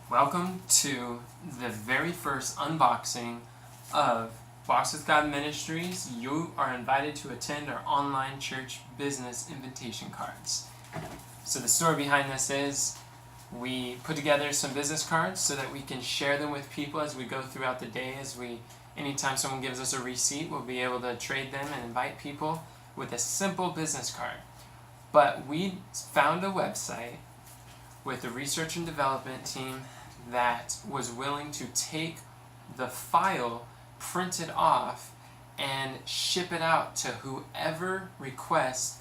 Welcome to the very first unboxing of Walks with God Ministries. You are invited to attend our online church business invitation cards. So the story behind this is we put together some business cards so that we can share them with people as we go throughout the day. Anytime someone gives us a receipt, we'll be able to trade them and invite people with a simple business card. But we found a website with a research and development team that was willing to take the file, print it off, and ship it out to whoever requests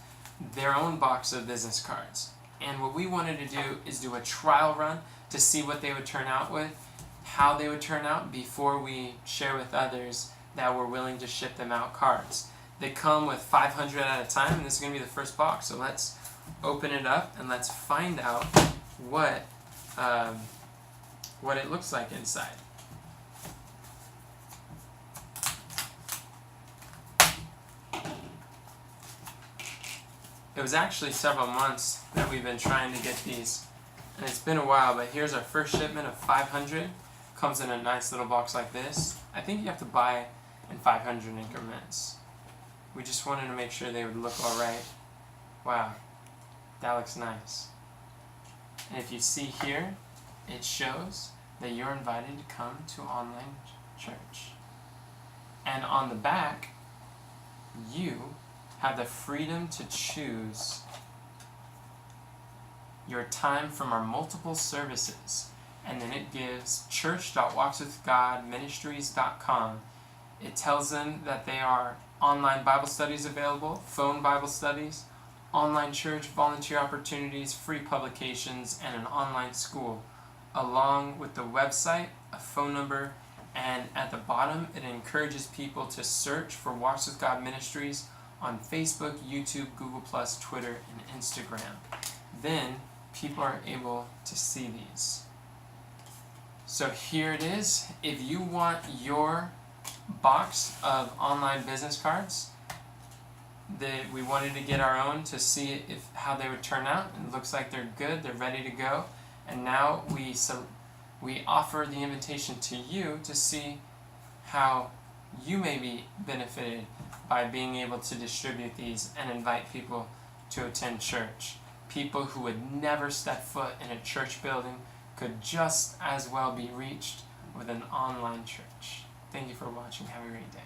their own box of business cards. And what we wanted to do is do a trial run to see what they would turn out with, how they would turn out before we share with others that we're willing to ship them out cards. They come with 500 at a time, and this is going to be the first box. So let's open it up and let's find out what it looks like inside. It was actually several months that we've been trying to get these, and it's been a while, but here's our first shipment of 500. Comes in a nice little box like this. I think you have to buy in 500 increments. We just wanted to make sure they would look alright. Wow, that looks nice. And if you see here, it shows that you're invited to come to online church. And on the back, you have the freedom to choose your time from our multiple services. And then it gives church.walkswithgodministries.com. It tells them that they are online Bible studies available, phone Bible studies, online church, volunteer opportunities, free publications, and an online school, along with the website, a phone number, and at the bottom it encourages people to search for Walks with God Ministries on Facebook, YouTube, Google+, Twitter, and Instagram. Then people are able to see these. So here it is. If you want your box of online business cards, we wanted to get our own to see how they would turn out. It looks like they're good, they're ready to go. And now we offer the invitation to you to see how you may be benefited by being able to distribute these and invite people to attend church. People who would never step foot in a church building could just as well be reached with an online church. Thank you for watching. Have a great day.